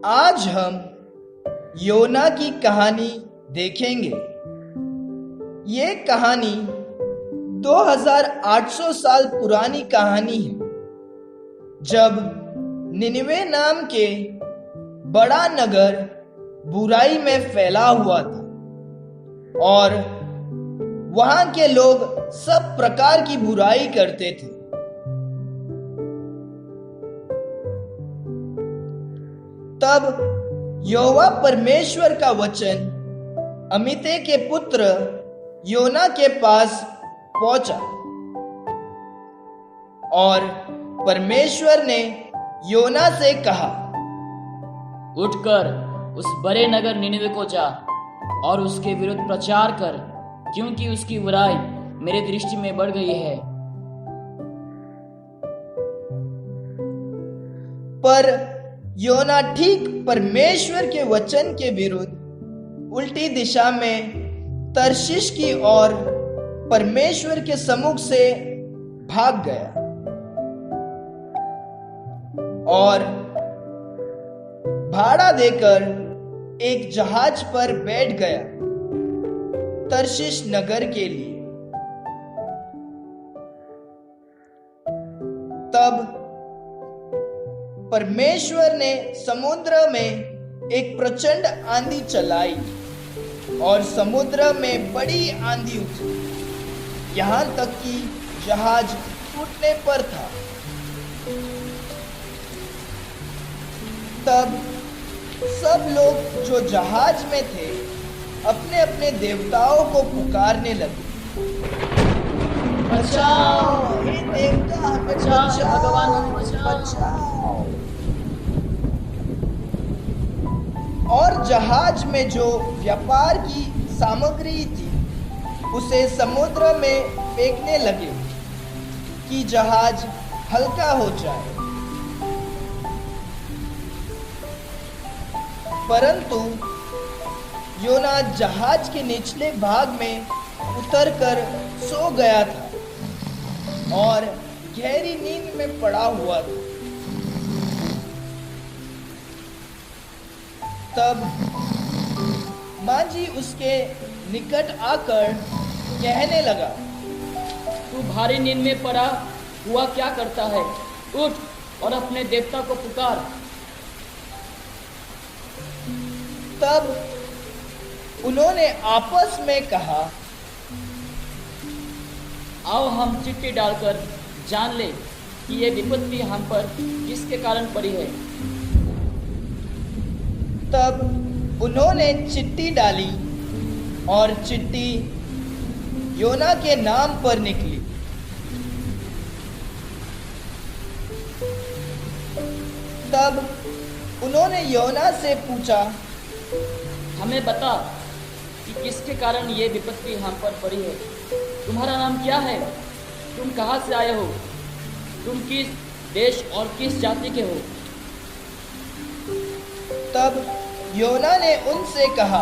आज हम योना की कहानी देखेंगे। ये कहानी 2800 साल पुरानी कहानी है, जब निनिवे नाम के बड़ा नगर बुराई में फैला हुआ था और वहां के लोग सब प्रकार की बुराई करते थे। तब यहोवा परमेश्वर का वचन अमित्ते के पुत्र योना के पास पहुंचा और परमेश्वर ने योना से कहा, उठकर उस बड़े नगर निनिवे को जा और उसके विरुद्ध प्रचार कर, क्योंकि उसकी बुराई मेरी दृष्टि में बढ़ गई है। पर योना ठीक परमेश्वर के वचन के विरुद्ध उल्टी दिशा में तर्शीश की ओर परमेश्वर के सम्मुख से भाग गया और भाड़ा देकर एक जहाज पर बैठ गया तर्शीश नगर के लिए। तब परमेश्वर ने समुद्र में एक प्रचंड आंधी चलाई और समुद्र में बड़ी आंधी उठी, यहां तक कि जहाज टूटने पर था। तब सब लोग जो जहाज में थे अपने अपने देवताओं को पुकारने लगे, बचाओ हे देवता, हमें बचाओ, भगवान हमें बचाओ। बचाओ। और जहाज में जो व्यापार की सामग्री थी उसे समुद्र में फेंकने लगे कि जहाज हल्का हो जाए। परंतु योना जहाज के निचले भाग में उतरकर सो गया था और गहरी नींद में पड़ा हुआ था। तब मांझी उसके निकट आकर कहने लगा, तू भारी नींद में पड़ा हुआ क्या करता है? उठ और अपने देवता को पुकार। तब उन्होंने आपस में कहा, आओ हम चिट्ठी डालकर जान ले कि ये विपत्ति हम पर किसके कारण पड़ी है। तब उन्होंने चिट्ठी डाली और चिट्ठी योना के नाम पर निकली। तब उन्होंने योना से पूछा, हमें बता कि किसके कारण ये विपत्ति हम पर पड़ी है। तुम्हारा नाम क्या है? तुम कहाँ से आए हो? तुम किस देश और किस जाति के हो? तब योना ने उनसे कहा,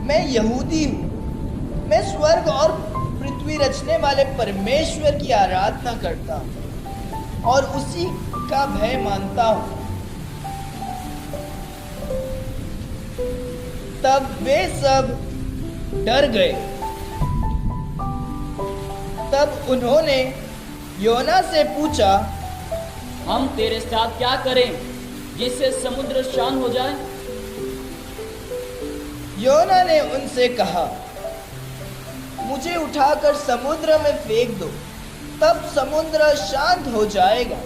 मैं यहूदी हूँ, मैं स्वर्ग और पृथ्वी रचने वाले परमेश्वर की आराधना करता हूँ और उसी का भय मानता हूँ। तब वे सब डर गए। तब उन्होंने योना से पूछा, हम तेरे साथ क्या करें जिससे समुद्र शांत हो जाए? योना ने उनसे कहा, मुझे उठाकर समुद्र में फेंक दो, तब समुद्र शांत हो जाएगा।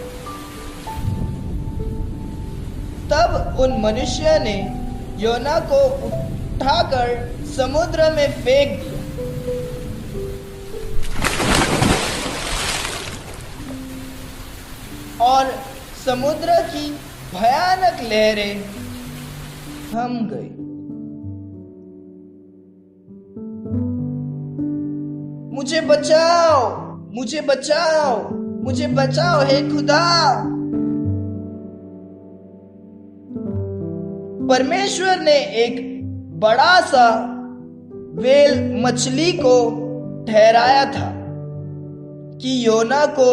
तब उन मनुष्य ने योना को उठाकर समुद्र में फेंक दिया और समुद्र की भयानक लहरें थम गई। मुझे बचाओ, मुझे बचाओ, मुझे बचाओ हे खुदा। परमेश्वर ने एक बड़ा सा वेल मछली को ठहराया था कि योना को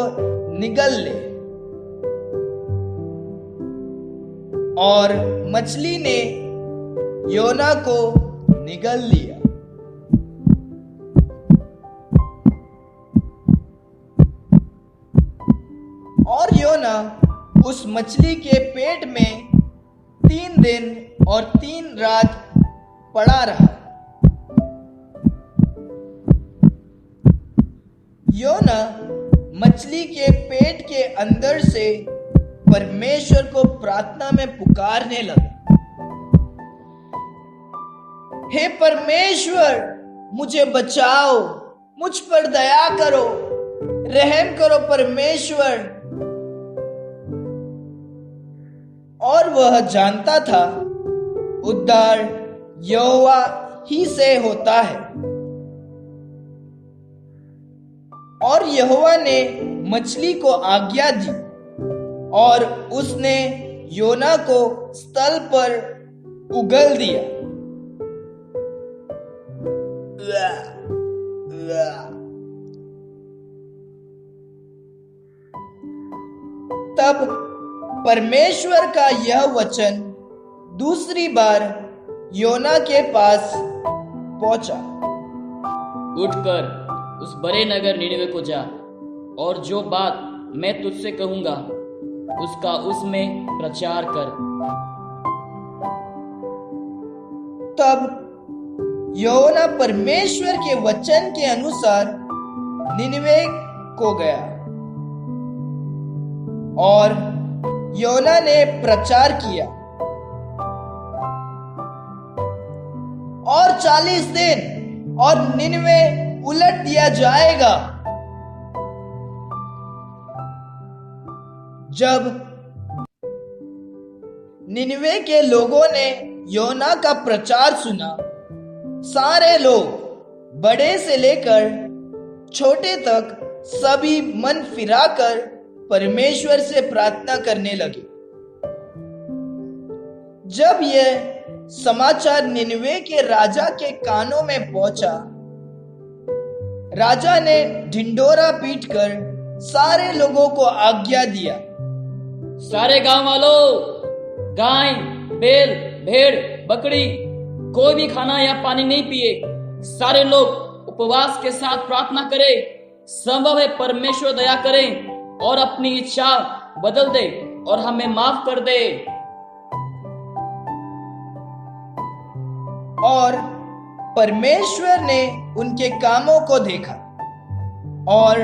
निगल ले और मछली ने योना को निगल लिया। और योना उस मछली के पेट में 3 दिन और 3 रात पड़ा रहा। योना मछली के पेट के अंदर से परमेश्वर को प्रार्थना में पुकारने लगा, हे परमेश्वर, मुझे बचाओ, मुझ पर दया करो, रहम करो परमेश्वर। और वह जानता था उद्धार यहोवा ही से होता है। और यहोवा ने मछली को आज्ञा दी और उसने योना को स्थल पर उगल दिया। तब परमेश्वर का यह वचन दूसरी बार योना के पास पहुंचा, उठकर उस बड़े नगर निनवे को जा और जो बात मैं तुझसे कहूंगा उसका उसमें प्रचार कर। तब योना परमेश्वर के वचन के अनुसार निनवे को गया और योना ने प्रचार किया। और 40 दिन और निनवे उलट दिया जाएगा। जब निनवे के लोगों ने योना का प्रचार सुना, सारे लोग बड़े से लेकर छोटे तक सभी मन फिराकर परमेश्वर से प्रार्थना करने लगे। जब यह समाचार निनवे के राजा के कानों में पहुंचा, राजा ने ढिंढोरा पीटकर सारे लोगों को आज्ञा दिया, सारे गांव वालों, गाय, बैल, भेड़, बकरी कोई भी खाना या पानी नहीं पिए। सारे लोग उपवास के साथ प्रार्थना करें। संभव है परमेश्वर दया करें और अपनी इच्छा बदल दे और हमें माफ कर दे। और परमेश्वर ने उनके कामों को देखा और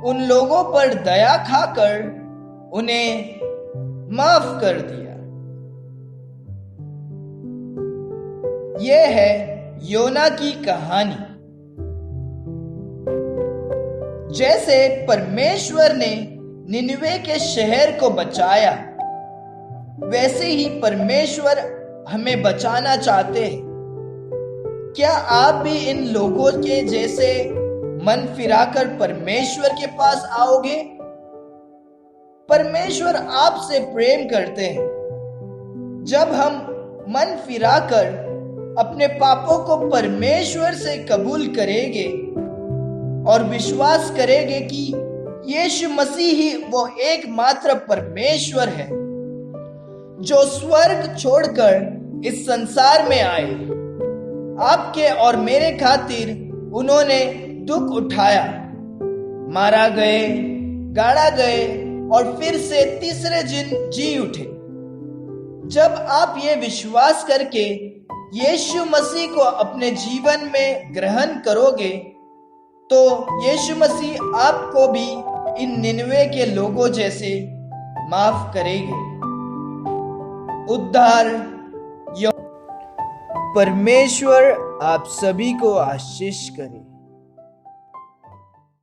उन लोगों पर दया खाकर उन्हें माफ कर दिया। यह है योना की कहानी। जैसे परमेश्वर ने निनवे के शहर को बचाया, वैसे ही परमेश्वर हमें बचाना चाहते हैं। क्या आप भी इन लोगों के जैसे मन फिराकर परमेश्वर के पास आओगे? परमेश्वर आपसे प्रेम करते हैं। जब हम मन फिराकर अपने पापों को परमेश्वर से कबूल करेंगे और विश्वास करेंगे कि यीशु मसीह ही वो एकमात्र परमेश्वर है जो स्वर्ग छोड़कर इस संसार में आए, आपके और मेरे खातिर उन्होंने दुख उठाया, मारा गए, गाड़ा गए और फिर से तीसरे दिन जी उठे। जब आप ये विश्वास करके यीशु मसीह को अपने जीवन में ग्रहण करोगे, तो यीशु मसीह आपको भी इन निनवे के लोगों जैसे माफ करेंगे। उद्धार। परमेश्वर आप सभी को आशीष करे।